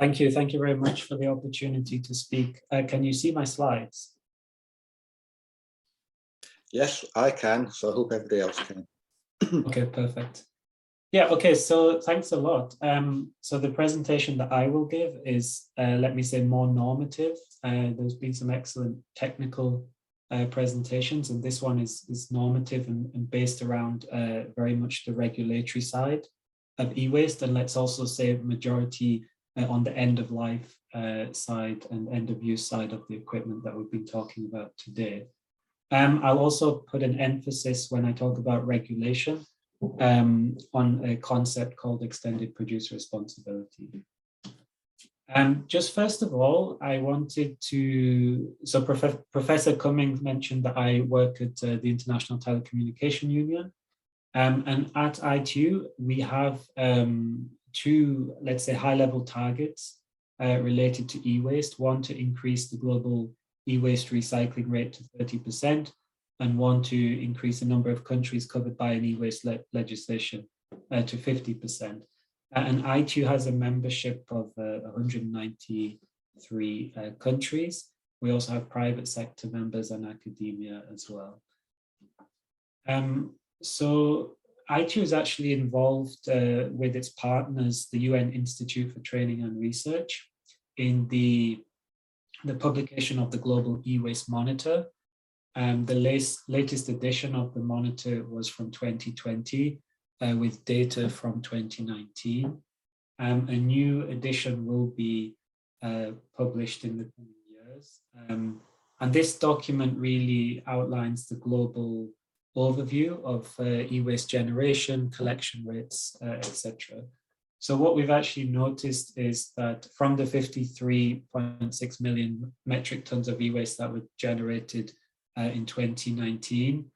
Thank you. Thank you very much for the opportunity to speak. Can you see my slides? Yes, I can. So I hope everybody else can. Okay, perfect. Yeah, okay, so thanks a lot. So the presentation that I will give is, let me say, more normative. There's been some excellent technical presentations, and this one is normative and based around very much the regulatory side of e-waste, and let's also say majority on the end of life side and end of use side of the equipment that we've been talking about today. I'll also put an emphasis when I talk about regulation on a concept called extended producer responsibility. Just first of all, I wanted to, so Professor Cummings mentioned that I work at the International Telecommunication Union. And at ITU, we have two, let's say, high-level targets related to e-waste. One, to increase the global e-waste recycling rate to 30%, and one, to increase the number of countries covered by an e-waste legislation to 50%. And ITU has a membership of 193 countries. We also have private sector members and academia as well. So ITU is actually involved with its partners, the UN Institute for Training and Research, in the publication of the Global E-Waste Monitor. The latest edition of the monitor was from 2020 with data from 2019. A new edition will be published in the coming years. And this document really outlines the global overview of e-waste generation, collection rates, etc. So what we've actually noticed is that from the 53.6 million metric tons of e-waste that were generated in 2019,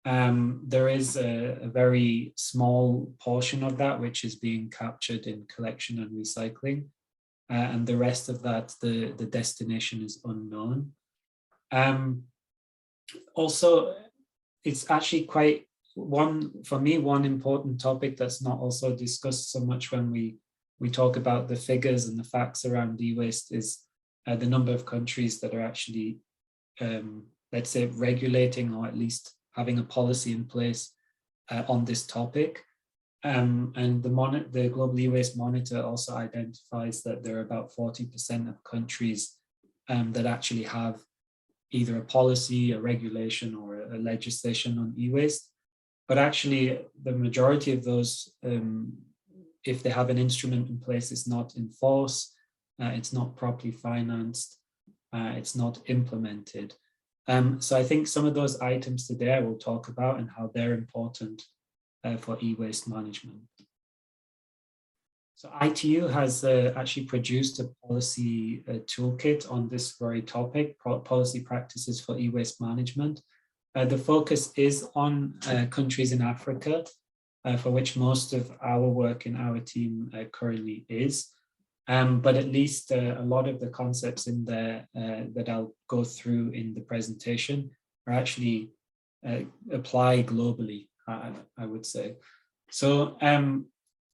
there is a very small portion of that which is being captured in collection and recycling. And the rest of that, the destination is unknown. Also, it's actually quite for me, one important topic that's not also discussed so much when we talk about the figures and the facts around e-waste is the number of countries that are actually, let's say, regulating or at least having a policy in place on this topic. And the Global E-Waste Monitor also identifies that there are about 40% of countries that actually have either a policy, a regulation, or a legislation on e-waste. But actually, the majority of those, if they have an instrument in place, it's not in force, it's not properly financed, it's not implemented. So I think some of those items today I will talk about and how they're important for e-waste management. So ITU has actually produced a policy toolkit on this very topic, policy practices for e-waste management. The focus is on countries in Africa, for which most of our work in our team currently is. But at least a lot of the concepts in there that I'll go through in the presentation are actually apply globally, I would say. So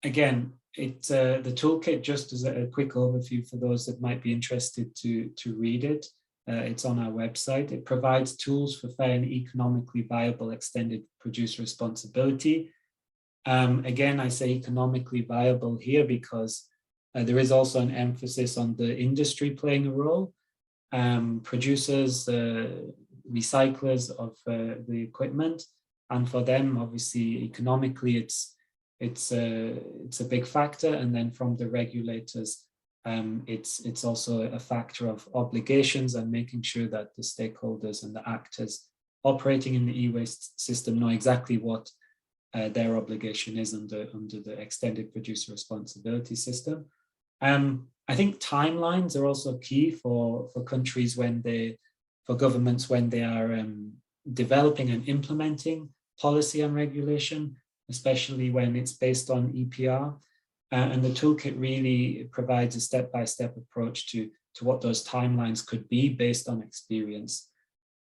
again, the toolkit, just as a quick overview for those that might be interested to read it, it's on our website. It provides tools for fair and economically viable extended producer responsibility. Again, I say economically viable here because there is also an emphasis on the industry playing a role. Producers, recyclers of the equipment, and for them, obviously, economically, it's a big factor. And then from the regulators, it's also a factor of obligations and making sure that the stakeholders and the actors operating in the e-waste system know exactly what their obligation is under the extended producer responsibility system. I think timelines are also key for countries for governments when they are developing and implementing policy and regulation, especially when it's based on EPR. And the toolkit really provides a step-by-step approach to what those timelines could be based on experience.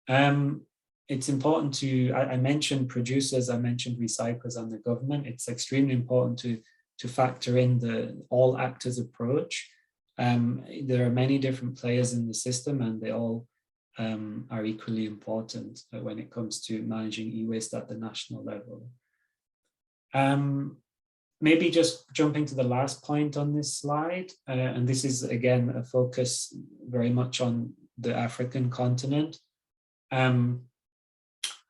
It's important I mentioned producers, I mentioned recyclers and the government. It's extremely important to factor in the all actors approach There are many different players in the system, and they all are equally important when it comes to managing e-waste at the national level. Maybe just jumping to the last point on this slide, and this is again a focus very much on the African continent.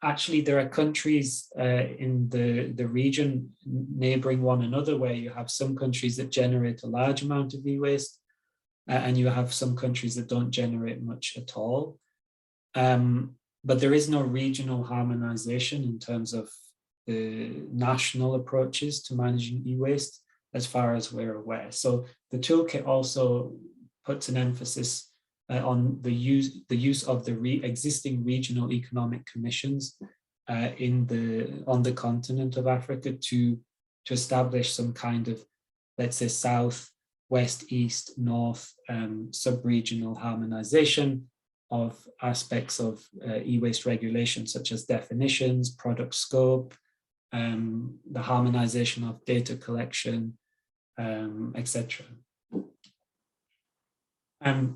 Actually, there are countries in the region neighboring one another where you have some countries that generate a large amount of e-waste, and you have some countries that don't generate much at all. But there is no regional harmonization in terms of the national approaches to managing e-waste as far as we're aware. So the toolkit also puts an emphasis on the use of the existing regional economic commissions on the continent of Africa to establish some kind of, let's say, south, west, east, north sub-regional harmonization of aspects of e-waste regulation, such as definitions, product scope, the harmonization of data collection, etc.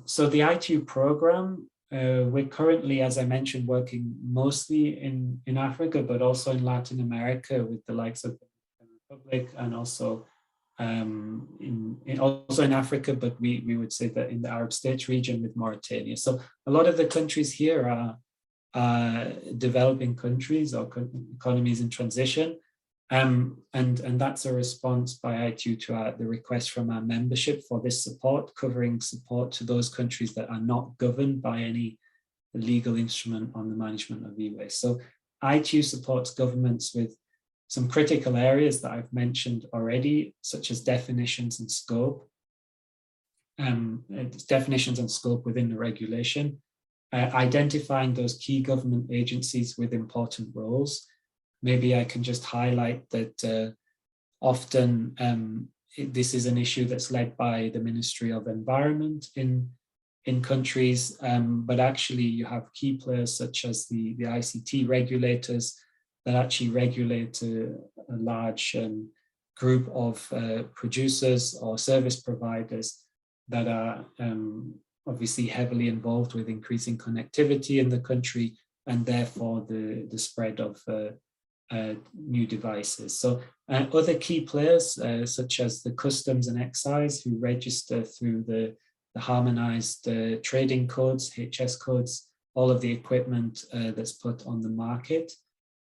So the ITU program, we're currently, as I mentioned, working mostly in Africa, but also in Latin America with the likes of the Republic, and also also in Africa, but we would say that in the Arab States region with Mauritania. So a lot of the countries here are developing countries or economies in transition. And that's a response by ITU to the request from our membership for this support, covering support to those countries that are not governed by any legal instrument on the management of e-waste. So ITU supports governments with some critical areas that I've mentioned already, such as definitions and scope, definitions and scope within the regulation, identifying those key government agencies with important roles. Maybe I can just highlight that often this is an issue that's led by the Ministry of Environment in countries, but actually you have key players such as the ICT regulators that actually regulate a large group of producers or service providers that are obviously heavily involved with increasing connectivity in the country, and therefore the spread of new devices. So other key players such as the customs and excise, who register through the harmonized trading codes, HS codes, all of the equipment that's put on the market.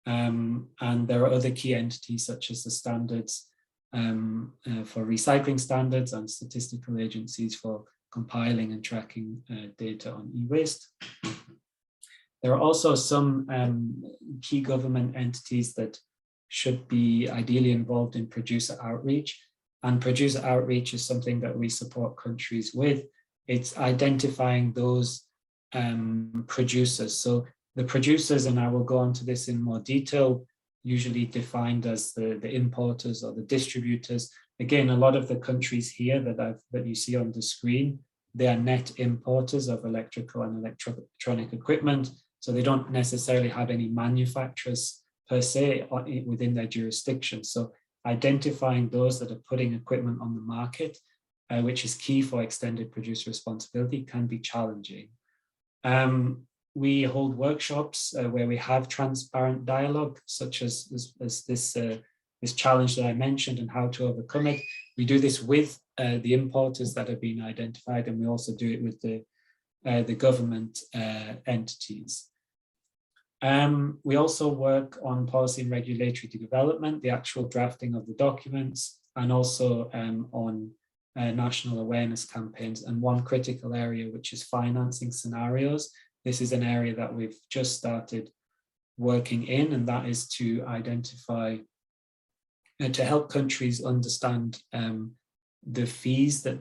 And there are other key entities such as the standards for recycling standards and statistical agencies for compiling and tracking data on e-waste. There are also some key government entities that should be ideally involved in producer outreach. And producer outreach is something that we support countries with. It's identifying those producers. So the producers, and I will go on to this in more detail, usually defined as the importers or the distributors. Again, a lot of the countries here that you see on the screen, they are net importers of electrical and electronic equipment. So they don't necessarily have any manufacturers per se within their jurisdiction. So identifying those that are putting equipment on the market, which is key for extended producer responsibility, can be challenging. We hold workshops where we have transparent dialogue, such as this challenge that I mentioned and how to overcome it. We do this with the importers that have been identified, and we also do it with the government entities. We also work on policy and regulatory development, the actual drafting of the documents, and also on national awareness campaigns. And one critical area, which is financing scenarios. This is an area that we've just started working in, and that is to identify and to help countries understand the fees that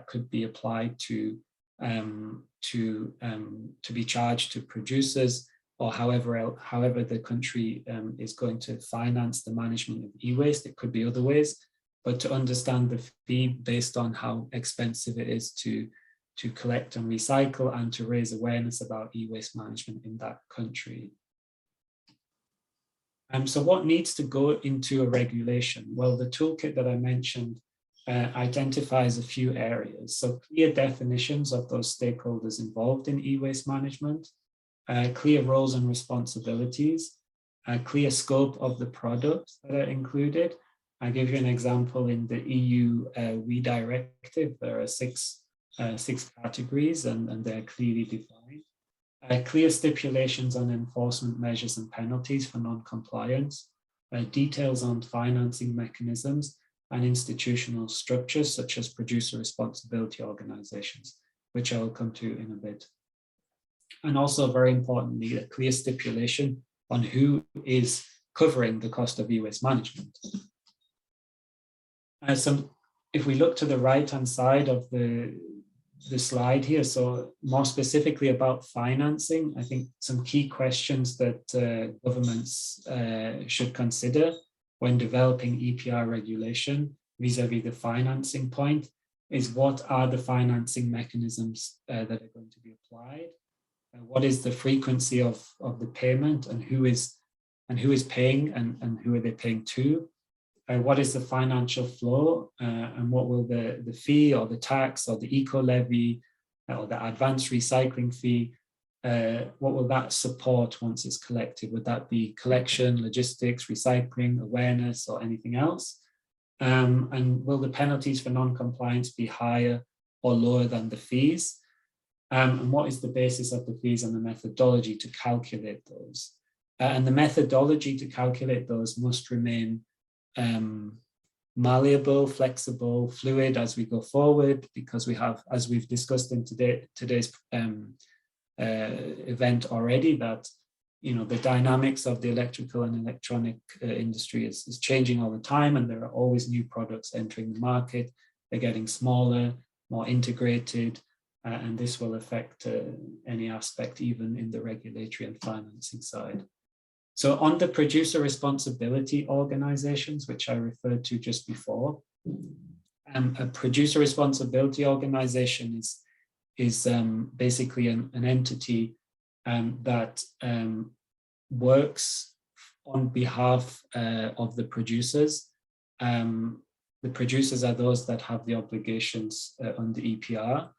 could be applied to be charged to producers, or however the country is going to finance the management of e-waste. It could be other ways, but to understand the fee based on how expensive it is to collect and recycle, and to raise awareness about e-waste management in that country. So what needs to go into a regulation? Well, the toolkit that I mentioned identifies a few areas. So clear definitions of those stakeholders involved in e-waste management, clear roles and responsibilities, a clear scope of the products that are included. I'll give you an example. In the EU WE directive, there are six categories, and they're clearly defined. Clear stipulations on enforcement measures and penalties for non-compliance, details on financing mechanisms and institutional structures such as producer responsibility organizations, which I will come to in a bit. And also, very importantly, a clear stipulation on who is covering the cost of e-waste management. If we look to the right-hand side of the slide here, so more specifically about financing, I think some key questions that governments should consider when developing EPR regulation vis-a-vis the financing point is, what are the financing mechanisms that are going to be applied? What is the frequency of the payment, and who is paying, and who are they paying to? What is the financial flow, and what will the fee or the tax or the eco levy or the advanced recycling fee, what will that support once it's collected? Would that be collection, logistics, recycling, awareness, or anything else? And will the penalties for non-compliance be higher or lower than the fees? And what is the basis of the fees and the methodology to calculate those? And the methodology to calculate those must remain malleable, flexible, fluid as we go forward, because we have, as we've discussed in today's event already, that the dynamics of the electrical and electronic industry is changing all the time, and there are always new products entering the market. They're getting smaller, more integrated, and this will affect any aspect, even in the regulatory and financing side. So on the producer responsibility organizations, which I referred to just before, a producer responsibility organization is basically an entity that works on behalf of the producers. The producers are those that have the obligations under EPR,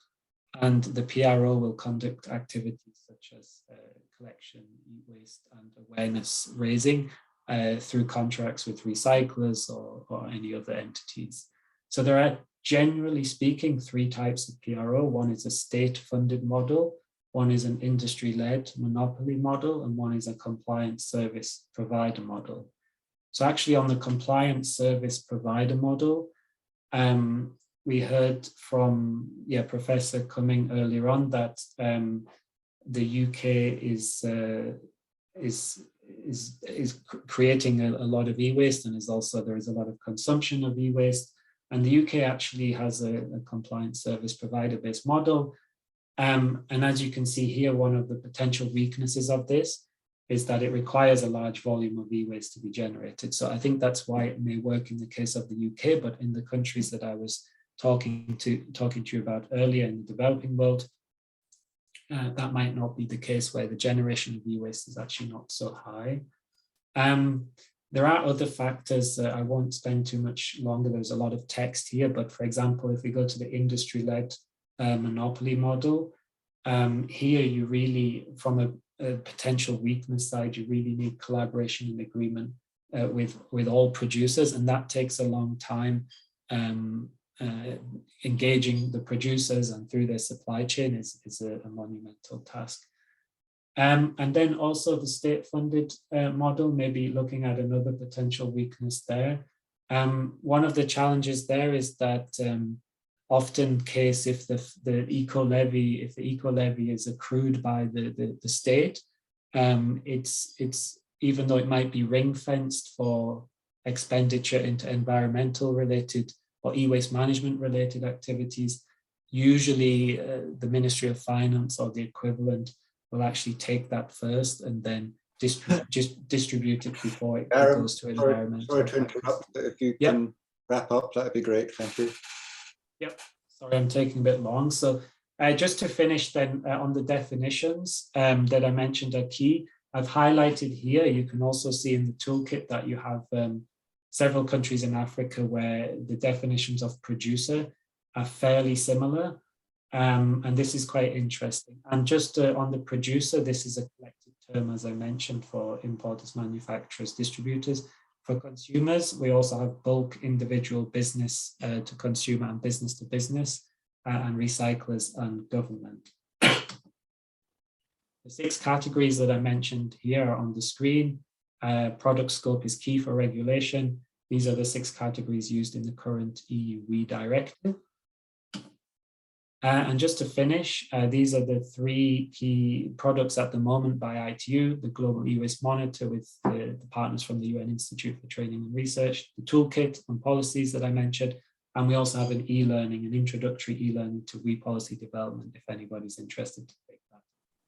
and the PRO will conduct activities such as collection, e-waste, and awareness raising through contracts with recyclers or any other entities. So there are, generally speaking, three types of PRO. One is a state-funded model, one is an industry-led monopoly model, and one is a compliance service provider model. So actually, on the compliance service provider model, we heard from Professor Cumming earlier on that the UK is creating a lot of e-waste, and there is a lot of consumption of e-waste. And the UK actually has a compliance service provider-based model. And as you can see here, one of the potential weaknesses of this is that it requires a large volume of e-waste to be generated. So I think that's why it may work in the case of the UK, but in the countries that I was talking to you about earlier in the developing world, that might not be the case, where the generation of e-waste is actually not so high. There are other factors. I won't spend too much longer. There's a lot of text here, but for example, if we go to the industry-led monopoly model, here you really, from a potential weakness side, you really need collaboration and agreement with all producers, and that takes a long time. Engaging the producers and through their supply chain is a monumental task. And then also the state-funded model, maybe looking at another potential weakness there. One of the challenges there is that often case, if the eco levy is accrued by the state, it's even though it might be ring-fenced for expenditure into environmental related or e-waste management related activities, usually the Ministry of Finance or the equivalent will actually take that first and then distribute it before it goes to environmental. Sorry to interrupt, but if you can wrap up, that'd be great. Thank you. Yep. Sorry, I'm taking a bit long. So just to finish then on the definitions that I mentioned are key. I've highlighted here. You can also see in the toolkit that you have several countries in Africa where the definitions of producer are fairly similar. And this is quite interesting. And just on the producer, this is a collective term, as I mentioned, for importers, manufacturers, distributors. For consumers, we also have bulk, individual, business to consumer, and business to business, and recyclers and government. The 6 categories that I mentioned here are on the screen. Product scope is key for regulation. These are the 6 categories used in the current EU WEEE directive. And just to finish, these are the 3 key products at the moment by ITU, the Global E-Waste Monitor with the partners from the UN Institute for Training and Research, the toolkit and policies that I mentioned, and we also have an e-learning, an introductory e-learning to WEEE policy development if anybody's interested